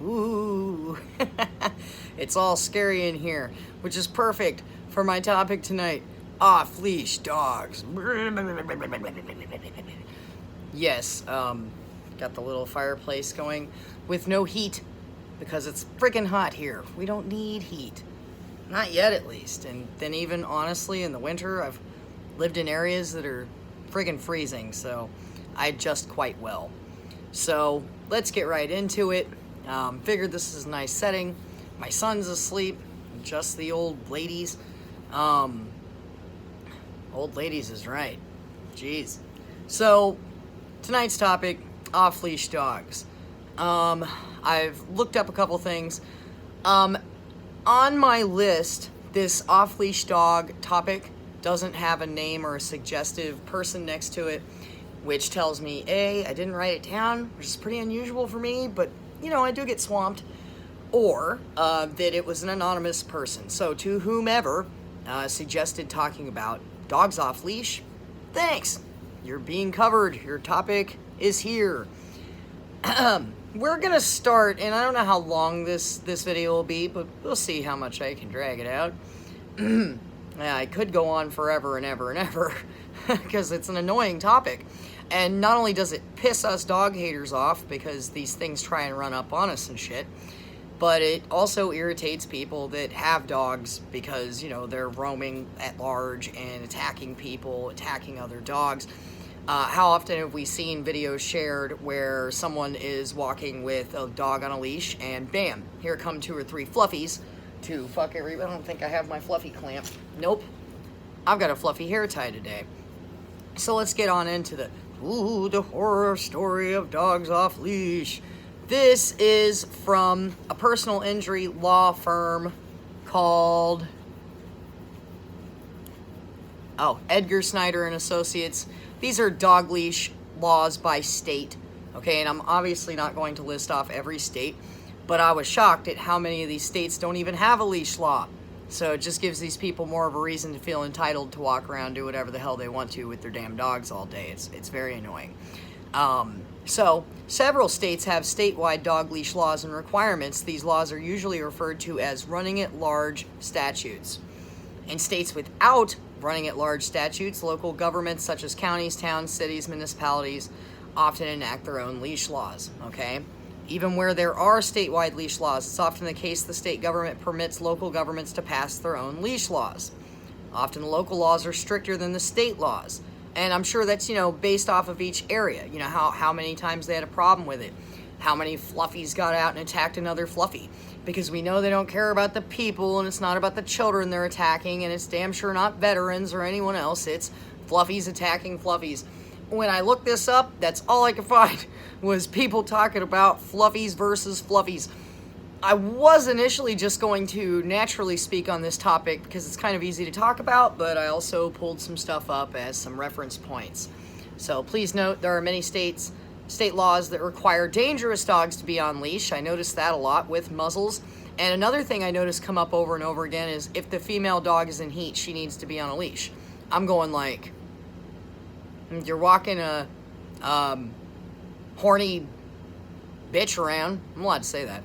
Ooh. It's all scary in here, which is perfect for my topic tonight. Off-leash dogs. Yes, got the little fireplace going with no heat because it's freaking hot here. We don't need heat. Not yet, at least. And then even, honestly, in the winter, I've lived in areas that are friggin' freezing, so I adjust quite well. So let's get right into it. Figured this is a nice setting. My son's asleep, just the old ladies. Old ladies is right. Jeez. So tonight's topic, off-leash dogs. I've looked up a couple things. On my list, this off-leash dog topic doesn't have a name or a suggestive person next to it, which tells me, A, I didn't write it down, which is pretty unusual for me, but, you know, I do get swamped, or that it was an anonymous person. So to whomever suggested talking about dogs off-leash, thanks. You're being covered. Your topic is here. We're gonna start, and I don't know how long this video will be, but we'll see how much I can drag it out. Yeah, I could go on forever and ever and ever, because it's an annoying topic. And not only does it piss us dog haters off, because these things try and run up on us and shit, but it also irritates people that have dogs because, you know, they're roaming at large and attacking people, attacking other dogs. How often have we seen videos shared where someone is walking with a dog on a leash and bam, here come 2 or 3 fluffies to fuck everybody. I don't think I have my fluffy clamp. Nope. I've got a fluffy hair tie today. So let's get on into the horror story of dogs off leash. This is from a personal injury law firm called Edgar Snyder and Associates. These are dog leash laws by state, okay? And I'm obviously not going to list off every state, but I was shocked at how many of these states don't even have a leash law. So it just gives these people more of a reason to feel entitled to walk around, do whatever the hell they want to with their damn dogs all day. It's very annoying. So several states have statewide dog leash laws and requirements. These laws are usually referred to as running at large statutes. In states without running at large statutes, local governments such as counties, towns, cities, municipalities often enact their own leash laws, okay? Even where there are statewide leash laws, it's often the case the state government permits local governments to pass their own leash laws. Often the local laws are stricter than the state laws. And I'm sure that's, you know, based off of each area. You know, how many times they had a problem with it. How many fluffies got out and attacked another fluffy. Because we know they don't care about the people, and it's not about the children they're attacking, and it's damn sure not veterans or anyone else. It's fluffies attacking fluffies. When I looked this up, that's all I could find was people talking about fluffies versus fluffies. I was initially just going to naturally speak on this topic because it's kind of easy to talk about, but I also pulled some stuff up as some reference points. So please note there are many state laws that require dangerous dogs to be on leash. I noticed that a lot with muzzles. And another thing I noticed come up over and over again is if the female dog is in heat, she needs to be on a leash. I'm going like, you're walking a horny bitch around. I'm allowed to say that.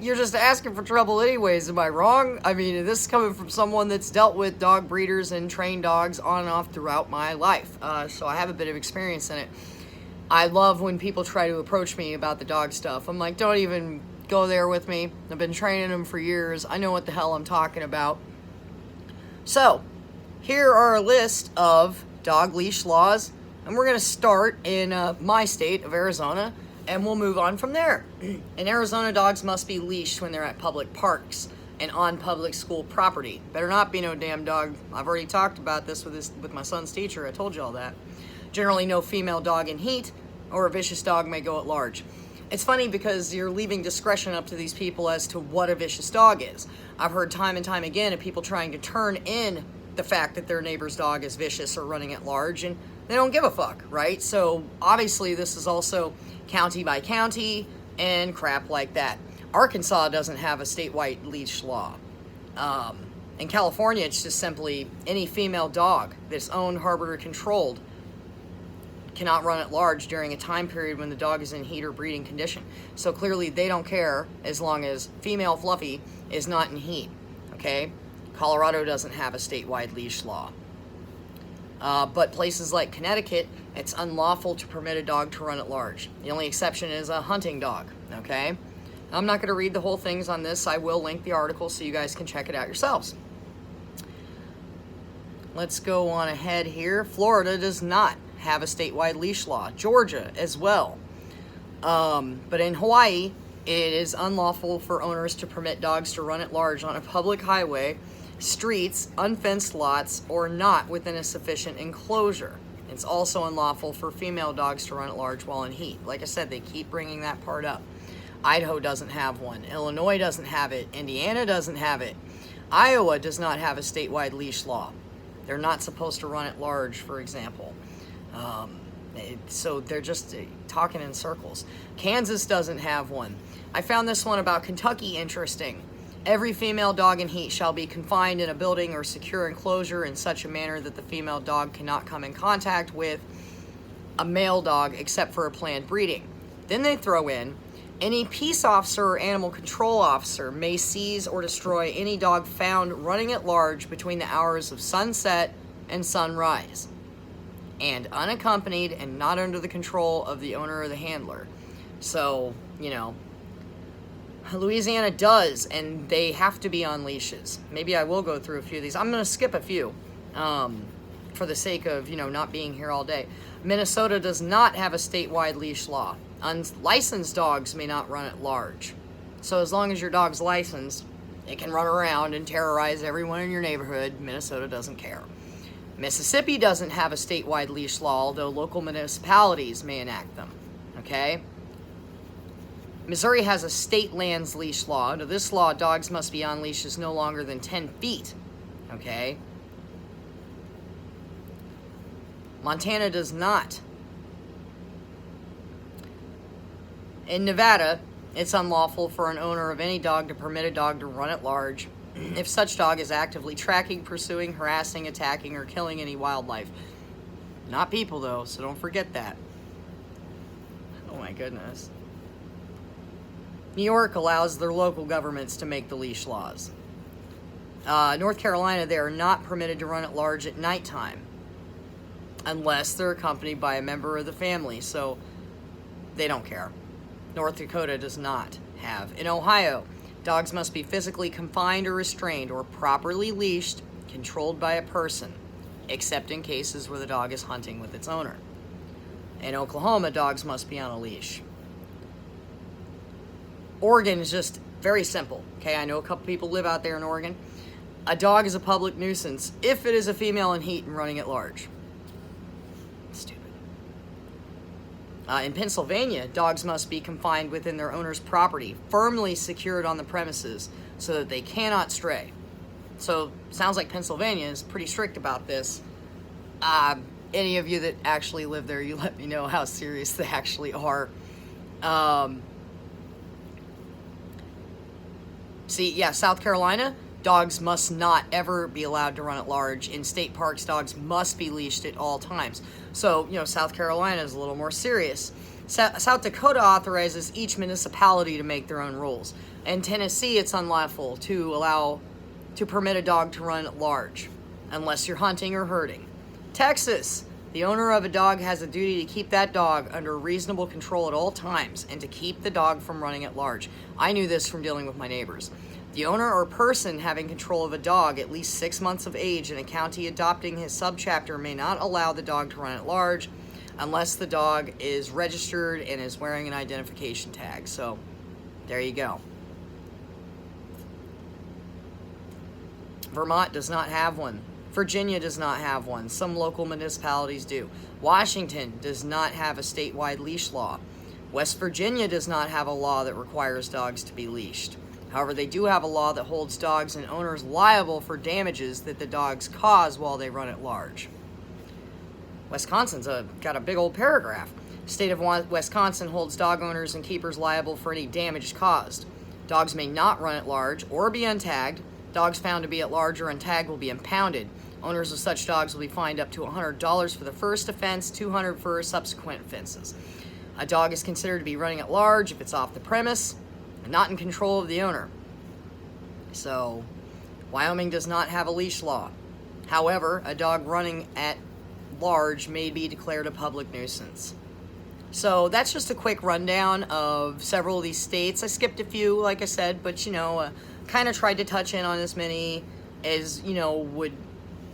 You're just asking for trouble anyways, am I wrong? I mean, this is coming from someone that's dealt with dog breeders and trained dogs on and off throughout my life, so I have a bit of experience in it. I love when people try to approach me about the dog stuff. I'm like, don't even go there with me. I've been training them for years. I know what the hell I'm talking about. So, here are a list of dog leash laws, and we're going to start in my state of Arizona, and we'll move on from there. In Arizona, dogs must be leashed when they're at public parks and on public school property. Better not be no damn dog. I've already talked about this with my son's teacher. I told you all that. Generally, no female dog in heat or a vicious dog may go at large. It's funny because you're leaving discretion up to these people as to what a vicious dog is. I've heard time and time again of people trying to turn in the fact that their neighbor's dog is vicious or running at large, and they don't give a fuck, right? So obviously this is also county by county and crap like that. Arkansas doesn't have a statewide leash law. In California, it's just simply any female dog that's owned, harbored, or controlled cannot run at large during a time period when the dog is in heat or breeding condition. So clearly they don't care as long as female Fluffy is not in heat, okay? Colorado doesn't have a statewide leash law. But places like Connecticut, it's unlawful to permit a dog to run at large. The only exception is a hunting dog, okay? I'm not going to read the whole things on this. I will link the article so you guys can check it out yourselves. Let's go on ahead here. Florida does not have a statewide leash law. Georgia as well. But in Hawaii, it is unlawful for owners to permit dogs to run at large on a public highway, streets, unfenced lots, or not within a sufficient enclosure. It's also unlawful for female dogs to run at large while in heat. Like I said, they keep bringing that part up. Idaho doesn't have one. Illinois doesn't have it. Indiana doesn't have it. Iowa does not have a statewide leash law. They're not supposed to run at large, for example. So they're just talking in circles. Kansas doesn't have one. I found this one about Kentucky interesting. Every female dog in heat shall be confined in a building or secure enclosure in such a manner that the female dog cannot come in contact with a male dog except for a planned breeding. Then they throw in, any peace officer or animal control officer may seize or destroy any dog found running at large between the hours of sunset and sunrise, and unaccompanied and not under the control of the owner or the handler. So, you know, Louisiana does, and they have to be on leashes. Maybe I will go through a few of these. I'm going to skip a few for the sake of, you know, not being here all day. Minnesota does not have a statewide leash law. Unlicensed dogs may not run at large. So as long as your dog's licensed, it can run around and terrorize everyone in your neighborhood. Minnesota doesn't care. Mississippi doesn't have a statewide leash law, although local municipalities may enact them. Okay? Missouri has a state lands leash law. Under this law, dogs must be on leashes no longer than 10 feet. Okay? Montana does not. In Nevada, it's unlawful for an owner of any dog to permit a dog to run at large if such dog is actively tracking, pursuing, harassing, attacking, or killing any wildlife. Not people, though, so don't forget that. Oh my goodness. New York allows their local governments to make the leash laws. North Carolina, they are not permitted to run at large at nighttime unless they're accompanied by a member of the family, so they don't care. North Dakota does not have. In Ohio, dogs must be physically confined or restrained or properly leashed, controlled by a person, except in cases where the dog is hunting with its owner. In Oklahoma, dogs must be on a leash. Oregon is just very simple. Okay, I know a couple people live out there in Oregon. A dog is a public nuisance if it is a female in heat and running at large. Stupid. In Pennsylvania, dogs must be confined within their owner's property, firmly secured on the premises so that they cannot stray. So, sounds like Pennsylvania is pretty strict about this. Any of you that actually live there, you let me know how serious they actually are. South Carolina, dogs must not ever be allowed to run at large. In state parks, dogs must be leashed at all times. So, you know, South Carolina is a little more serious. South Dakota authorizes each municipality to make their own rules. In Tennessee, it's unlawful to permit a dog to run at large unless you're hunting or herding. Texas, the owner of a dog has a duty to keep that dog under reasonable control at all times and to keep the dog from running at large. I knew this from dealing with my neighbors. The owner or person having control of a dog at least 6 months of age in a county adopting his subchapter may not allow the dog to run at large unless the dog is registered and is wearing an identification tag. So, there you go. Vermont does not have one. Virginia does not have one. Some local municipalities do. Washington does not have a statewide leash law. West Virginia does not have a law that requires dogs to be leashed. However, they do have a law that holds dogs and owners liable for damages that the dogs cause while they run at large. Wisconsin's got a big old paragraph. State of Wisconsin holds dog owners and keepers liable for any damage caused. Dogs may not run at large or be untagged. Dogs found to be at large or untagged will be impounded. Owners of such dogs will be fined up to $100 for the first offense, $200 for subsequent offenses. A dog is considered to be running at large if it's off the premise and not in control of the owner. So, Wyoming does not have a leash law. However, a dog running at large may be declared a public nuisance. So that's just a quick rundown of several of these states. I skipped a few, like I said, but kind of tried to touch in on as many as would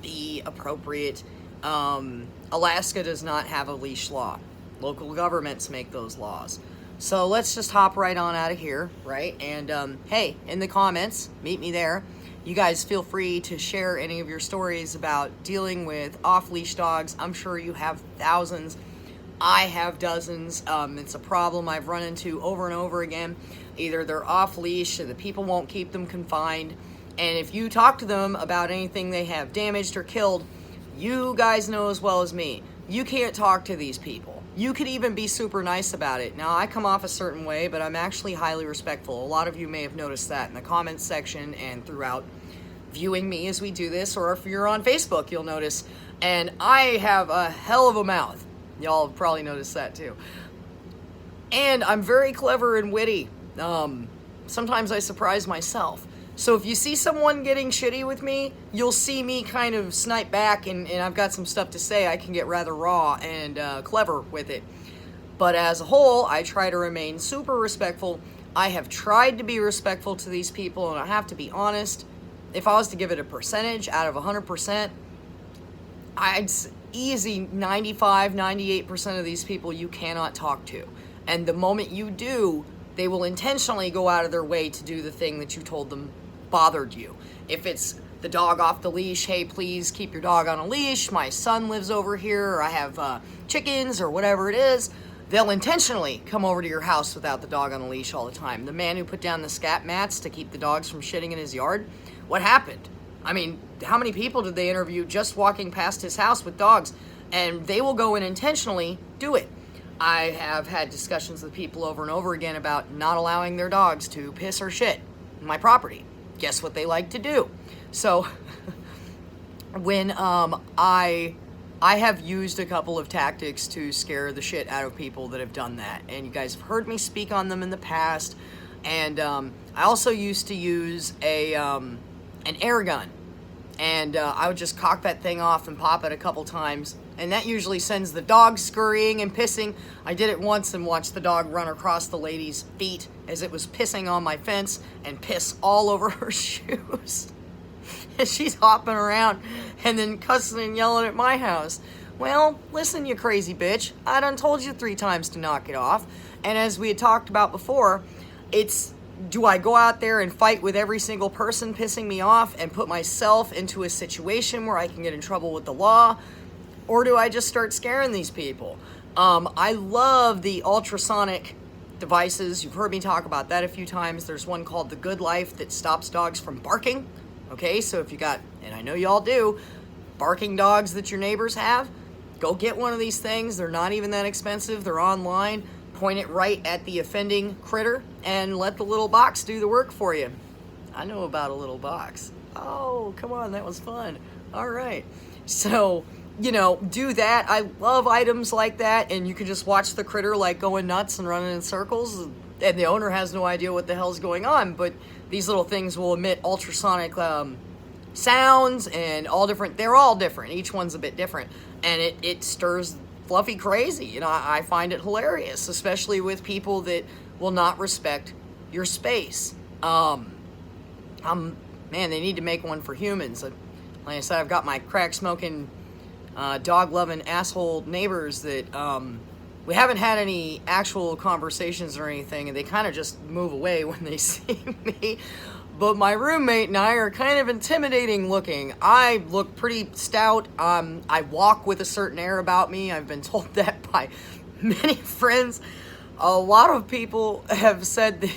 be appropriate. Alaska does not have a leash law. Local governments make those laws. So let's just hop right on out of here, right? And hey, in the comments, meet me there. You guys feel free to share any of your stories about dealing with off-leash dogs. I'm sure you have thousands. I have dozens. It's a problem I've run into over and over again. Either they're off-leash, or the people won't keep them confined. And if you talk to them about anything they have damaged or killed, you guys know as well as me, you can't talk to these people. You could even be super nice about it. Now, I come off a certain way, but I'm actually highly respectful. A lot of you may have noticed that in the comments section and throughout viewing me as we do this, or if you're on Facebook, you'll notice. And I have a hell of a mouth. Y'all have probably noticed that too. And I'm very clever and witty. Sometimes I surprise myself. So if you see someone getting shitty with me, you'll see me kind of snipe back, and I've got some stuff to say. I can get rather raw and clever with it. But as a whole, I try to remain super respectful. I have tried to be respectful to these people, and I have to be honest. If I was to give it a percentage out of 100%, I'd easy 95, 98% of these people you cannot talk to. And the moment you do, they will intentionally go out of their way to do the thing that you told them bothered you. If it's the dog off the leash, hey, please keep your dog on a leash, my son lives over here, or I have chickens, or whatever it is, they'll intentionally come over to your house without the dog on a leash all the time. The man who put down the scat mats to keep the dogs from shitting in his yard, what happened? I mean, how many people did they interview just walking past his house with dogs? And they will go and intentionally do it. I have had discussions with people over and over again about not allowing their dogs to piss or shit in my property. Guess what they like to do? So when I have used a couple of tactics to scare the shit out of people that have done that, and you guys have heard me speak on them in the past. And I also used to use an air gun, and I would just cock that thing off and pop it a couple times, and that usually sends the dog scurrying and pissing. I did it once and watched the dog run across the lady's feet as it was pissing on my fence and piss all over her shoes. And she's hopping around and then cussing and yelling at my house. Well, listen, you crazy bitch. I done told you 3 times to knock it off. And as we had talked about before, it's, do I go out there and fight with every single person pissing me off and put myself into a situation where I can get in trouble with the law? Or do I just start scaring these people? I love the ultrasonic devices. You've heard me talk about that a few times. There's one called the Good Life that stops dogs from barking. Okay, so if you got, and I know y'all do, barking dogs that your neighbors have, go get one of these things. They're not even that expensive. They're online. Point it right at the offending critter and let the little box do the work for you. I know about a little box. Oh, come on, that was fun. All right. So, do that. I love items like that, and you can just watch the critter like going nuts and running in circles, and the owner has no idea what the hell's going on, but these little things will emit ultrasonic sounds and all different. They're all different. Each one's a bit different, and it stirs Fluffy crazy. I find it hilarious, especially with people that will not respect your space. Man, they need to make one for humans. Like I said, I've got my crack-smoking, dog-loving asshole neighbors that we haven't had any actual conversations or anything, and they kind of just move away when they see me. But my roommate and I are kind of intimidating looking. I look pretty stout. I walk with a certain air about me. I've been told that by many friends. A lot of people have said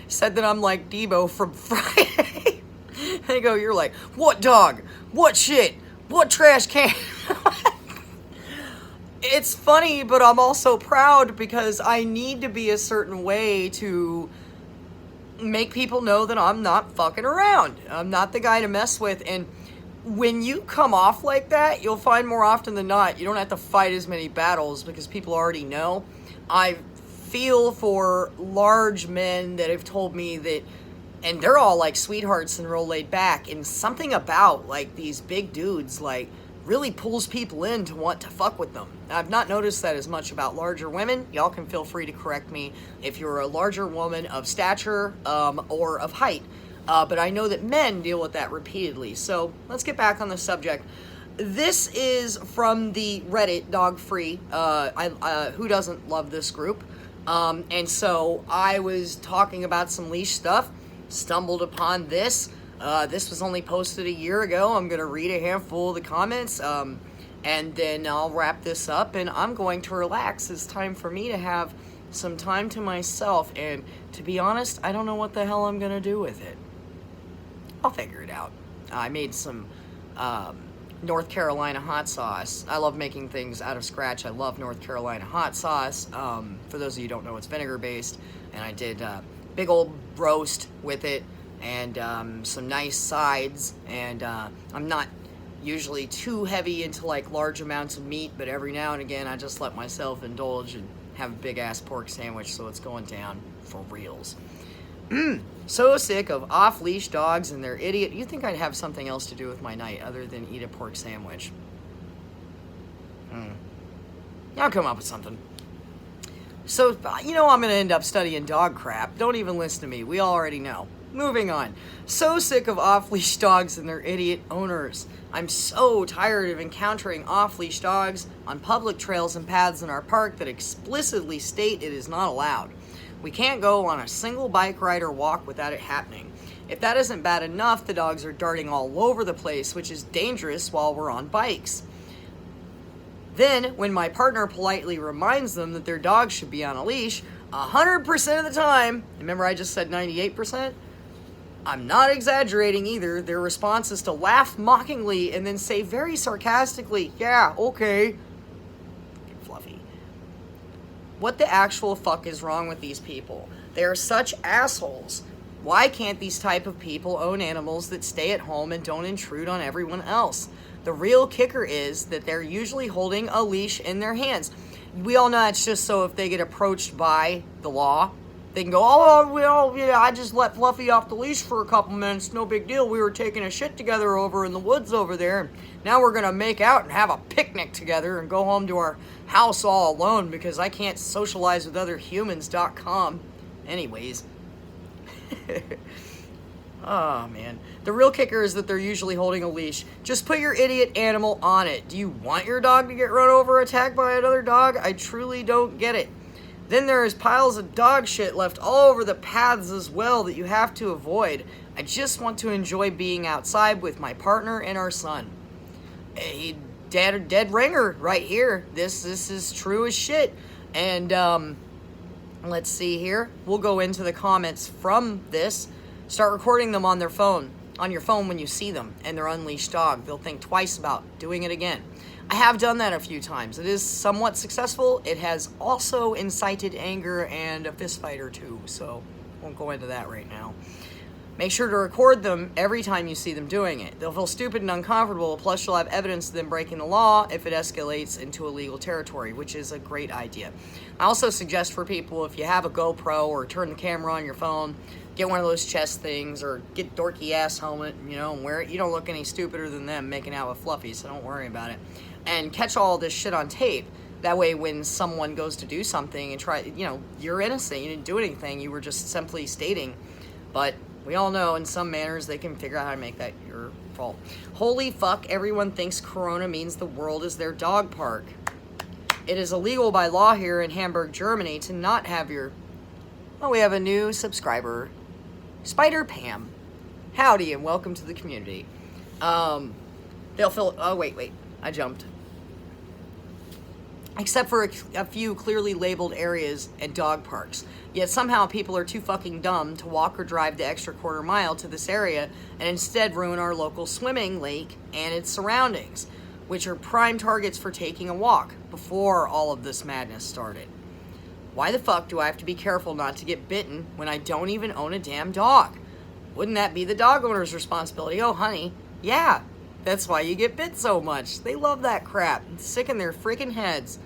that I'm like Debo from Friday. They go, you're like, what dog? What shit? What trash can? It's funny, but I'm also proud because I need to be a certain way to make people know that I'm not fucking around. I'm not the guy to mess with. And when you come off like that, you'll find more often than not, you don't have to fight as many battles because people already know. I feel for large men that have told me that, and they're all like sweethearts and real laid back, and something about like these big dudes like really pulls people in to want to fuck with them. I've not noticed that as much about larger women. Y'all can feel free to correct me if you're a larger woman of stature or of height. But I know that men deal with that repeatedly. So let's get back on the subject. This is from the Reddit Dog Free. Who doesn't love this group? And so I was talking about some leash stuff, stumbled upon this. This was only posted a year ago. I'm going to read a handful of the comments, and then I'll wrap this up, and I'm going to relax. It's time for me to have some time to myself, and to be honest, I don't know what the hell I'm going to do with it. I'll figure it out. I made some North Carolina hot sauce. I love making things out of scratch. I love North Carolina hot sauce. For those of you who don't know, it's vinegar based, and I did big old roast with it, and some nice sides, and I'm not usually too heavy into like large amounts of meat, but every now and again I just let myself indulge and have a big ass pork sandwich, so it's going down for reals. So sick of off-leash dogs and their idiot. You think I'd have something else to do with my night other than eat a pork sandwich? I'll come up with something. So, you know I'm going to end up studying dog crap. Don't even listen to me. We already know. Moving on. So sick of off-leash dogs and their idiot owners. I'm so tired of encountering off-leash dogs on public trails and paths in our park that explicitly state it is not allowed. We can't go on a single bike ride or walk without it happening. If that isn't bad enough, the dogs are darting all over the place, which is dangerous while we're on bikes. Then, when my partner politely reminds them that their dog should be on a leash, 100% of the time, remember I just said 98%? I'm not exaggerating either, their response is to laugh mockingly and then say very sarcastically, yeah, okay. Fluffy. What the actual fuck is wrong with these people? They are such assholes. Why can't these type of people own animals that stay at home and don't intrude on everyone else? The real kicker is that they're usually holding a leash in their hands. We all know it's just so if they get approached by the law, they can go, oh, well, yeah, I just let Fluffy off the leash for a couple minutes. No big deal. We were taking a shit together over in the woods over there. Now we're going to make out and have a picnic together and go home to our house all alone because I can't socialize with other humans.com. Anyways. Oh, man. The real kicker is that they're usually holding a leash. Just put your idiot animal on it. Do you want your dog to get run over or attacked by another dog? I truly don't get it. Then there is piles of dog shit left all over the paths as well that you have to avoid. I just want to enjoy being outside with my partner and our son. A dead ringer right here. This is true as shit. And let's see here. We'll go into the comments from this. Start recording them on your phone when you see them and their unleashed dog. They'll think twice about doing it again. I have done that a few times. It is somewhat successful. It has also incited anger and a fist fight or two, so won't go into that right now. Make sure to record them every time you see them doing it. They'll feel stupid and uncomfortable, plus you'll have evidence of them breaking the law if it escalates into illegal territory, which is a great idea. I also suggest for people, if you have a GoPro or turn the camera on your phone, get one of those chest things or get dorky ass helmet, and wear it. You don't look any stupider than them making out with Fluffy, so don't worry about it. And catch all this shit on tape. That way when someone goes to do something and try, you're innocent. You didn't do anything. You were just simply stating. But we all know in some manners they can figure out how to make that your fault. Holy fuck, everyone thinks Corona means the world is their dog park. It is illegal by law here in Hamburg, Germany to not have your... Oh, we have a new subscriber. Spider Pam. Howdy and welcome to the community. They'll feel... Oh, wait. I jumped. Except for a few clearly labeled areas and dog parks. Yet somehow people are too fucking dumb to walk or drive the extra quarter mile to this area and instead ruin our local swimming lake and its surroundings, which are prime targets for taking a walk before all of this madness started. Why the fuck do I have to be careful not to get bitten when I don't even own a damn dog? Wouldn't that be the dog owner's responsibility? Oh, honey, yeah. That's why you get bit so much. They love that crap. It's sick in their freaking heads.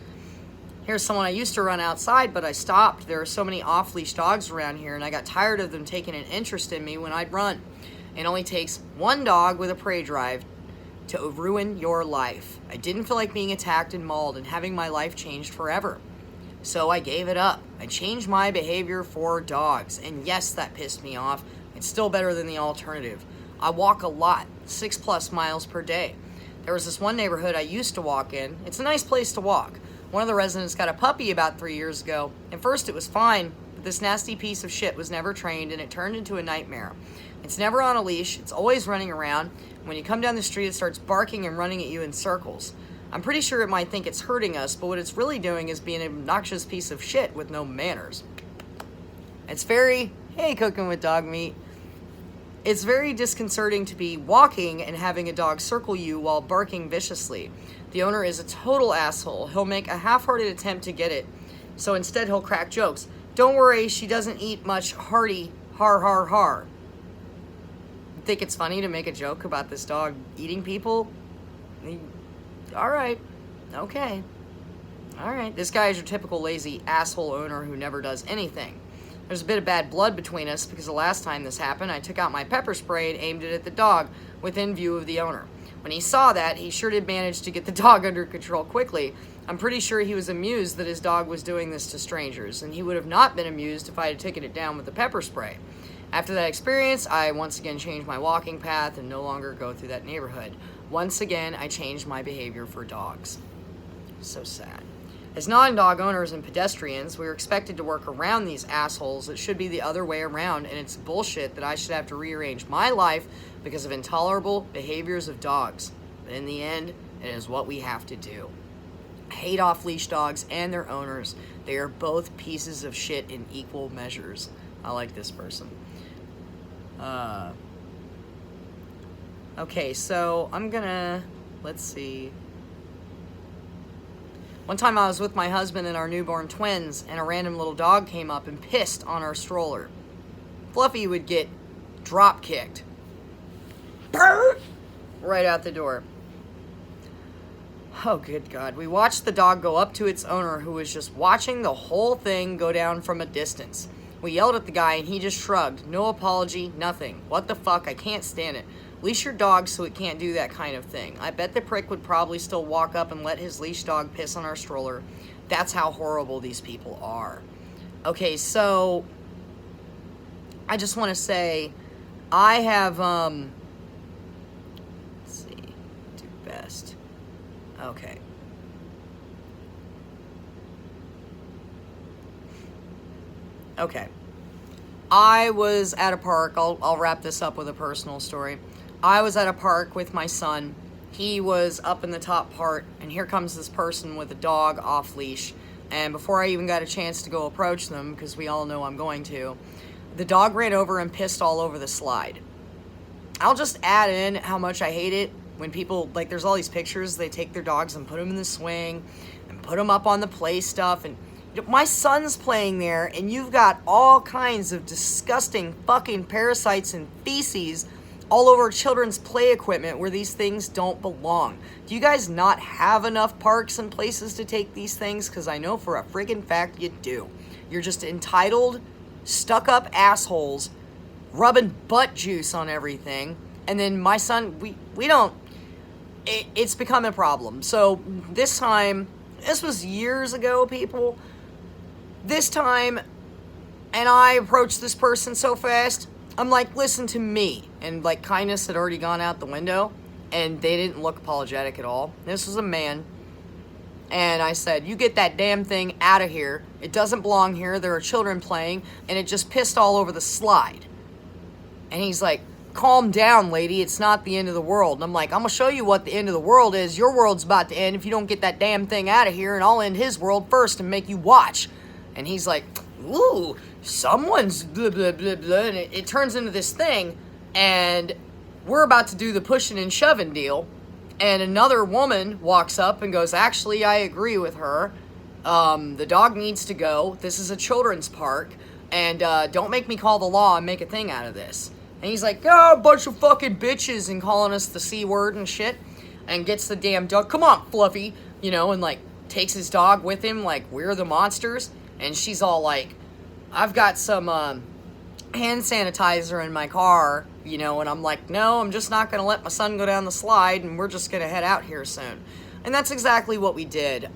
Here's someone I used to run outside, but I stopped. There are so many off-leash dogs around here, and I got tired of them taking an interest in me when I'd run. It only takes one dog with a prey drive to ruin your life. I didn't feel like being attacked and mauled and having my life changed forever. So I gave it up. I changed my behavior for dogs. And yes, that pissed me off. It's still better than the alternative. I walk a lot, 6+ miles per day. There was this one neighborhood I used to walk in. It's a nice place to walk. One of the residents got a puppy about 3 years ago. At first it was fine, but this nasty piece of shit was never trained and it turned into a nightmare. It's never on a leash. It's always running around. When you come down the street, it starts barking and running at you in circles. I'm pretty sure it might think it's hurting us, but what it's really doing is being an obnoxious piece of shit with no manners. It's very, hey, cooking with dog meat. It's very disconcerting to be walking and having a dog circle you while barking viciously. The owner is a total asshole. He'll make a half-hearted attempt to get it, so instead he'll crack jokes. Don't worry, she doesn't eat much hearty, har har har. Think it's funny to make a joke about this dog eating people? All right, okay. All right, this guy is your typical lazy asshole owner who never does anything. There's a bit of bad blood between us because the last time this happened, I took out my pepper spray and aimed it at the dog within view of the owner. When he saw that, he sure did manage to get the dog under control quickly. I'm pretty sure he was amused that his dog was doing this to strangers, and he would have not been amused if I had taken it down with the pepper spray. After that experience, I once again changed my walking path and no longer go through that neighborhood. Once again, I changed my behavior for dogs. So sad. As non-dog owners and pedestrians, we are expected to work around these assholes. It should be the other way around, and it's bullshit that I should have to rearrange my life because of intolerable behaviors of dogs. But in the end, it is what we have to do. I hate off-leash dogs and their owners. They are both pieces of shit in equal measures. I like this person. Okay, so I'm gonna, let's see. One time I was with my husband and our newborn twins, and a random little dog came up and pissed on our stroller. Fluffy would get drop kicked. Right out the door. Oh, good God. We watched the dog go up to its owner, who was just watching the whole thing go down from a distance. We yelled at the guy, and he just shrugged. No apology, nothing. What the fuck? I can't stand it. Leash your dog so it can't do that kind of thing. I bet the prick would probably still walk up and let his leash dog piss on our stroller. That's how horrible these people are. Okay, so I just want to say I have, let's see, do best. Okay. Okay. I was at a park. I'll wrap this up with a personal story. I was at a park with my son. He was up in the top part, and here comes this person with a dog off leash. And before I even got a chance to go approach them, because we all know I'm going to, the dog ran over and pissed all over the slide. I'll just add in how much I hate it when people, like, there's all these pictures, they take their dogs and put them in the swing and put them up on the play stuff, and my son's playing there, and you've got all kinds of disgusting fucking parasites and feces all over children's play equipment where these things don't belong. Do you guys not have enough parks and places to take these things? Because I know for a friggin' fact you do. You're just entitled, stuck-up assholes rubbing butt juice on everything. And then my son, we don't... It's become a problem. So this time, this was years ago, people. This time, and I approached this person so fast, I'm like, listen to me. And like kindness had already gone out the window, and they didn't look apologetic at all. This was a man. And I said, you get that damn thing out of here. It doesn't belong here. There are children playing, and it just pissed all over the slide. And he's like, calm down, lady. It's not the end of the world. And I'm like, I'm going to show you what the end of the world is. Your world's about to end if you don't get that damn thing out of here, and I'll end his world first and make you watch. And he's like, ooh, someone's blah, blah, blah, blah. And it turns into this thing, and we're about to do the pushing and shoving deal. And another woman walks up and goes, actually, I agree with her. The dog needs to go. This is a children's park. And don't make me call the law and make a thing out of this. And he's like, oh, a bunch of fucking bitches, and calling us the C word and shit. And gets the damn dog, come on, Fluffy, you know, and like takes his dog with him like we're the monsters. And she's all like, I've got some hand sanitizer in my car, you know, and I'm like, no, I'm just not going to let my son go down the slide, and we're just going to head out here soon. And that's exactly what we did.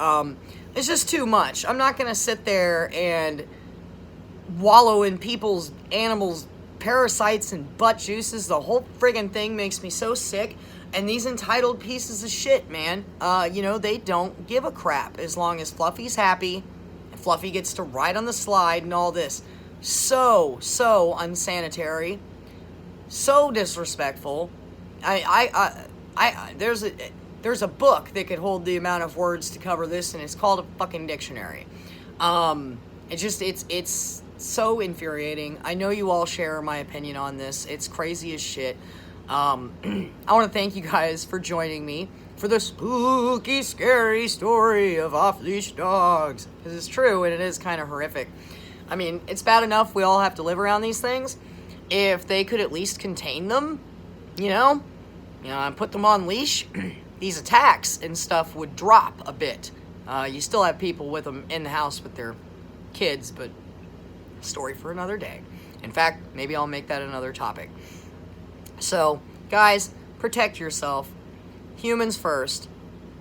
It's just too much. I'm not going to sit there and wallow in people's animals' parasites and butt juices. The whole friggin' thing makes me so sick. And these entitled pieces of shit, man, you know, they don't give a crap as long as Fluffy's happy and Fluffy gets to ride on the slide and all this. So unsanitary, so disrespectful. There's a book that could hold the amount of words to cover this, and it's called a fucking dictionary. It's so infuriating. I know you all share my opinion on this. It's crazy as shit. I want to thank you guys for joining me for the spooky, scary story of off-leash dogs. Because it's true, and it is kind of horrific. I mean, it's bad enough we all have to live around these things. If they could at least contain them, you know, and put them on leash, these attacks and stuff would drop a bit. You still have people with them in the house with their kids, but story for another day. In fact, maybe I'll make that another topic. So, guys, protect yourself. Humans first.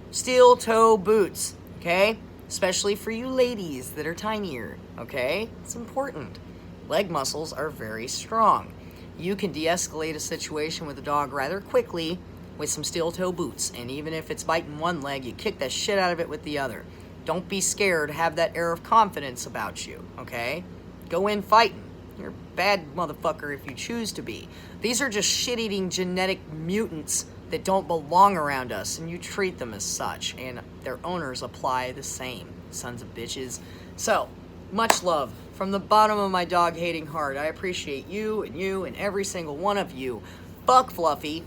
Steel toe boots, okay? Especially for you ladies that are tinier, okay? It's important. Leg muscles are very strong. You can de-escalate a situation with a dog rather quickly with some steel toe boots. And even if it's biting one leg, you kick the shit out of it with the other. Don't be scared. Have that air of confidence about you, okay? Go in fighting. You're a bad motherfucker if you choose to be. These are just shit-eating genetic mutants that don't belong around us, and you treat them as such, and their owners apply the same. Sons of bitches. So, much love from the bottom of my dog-hating heart. I appreciate you and every single one of you. Fuck Fluffy.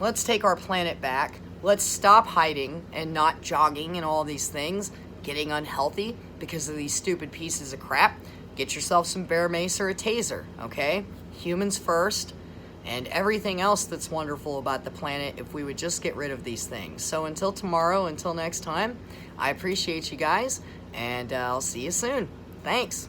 Let's take our planet back. Let's stop hiding and not jogging and all these things, getting unhealthy because of these stupid pieces of crap. Get yourself some bear mace or a taser, okay? Humans first, and everything else that's wonderful about the planet if we would just get rid of these things. So until tomorrow, until next time, I appreciate you guys, and I'll see you soon. Thanks.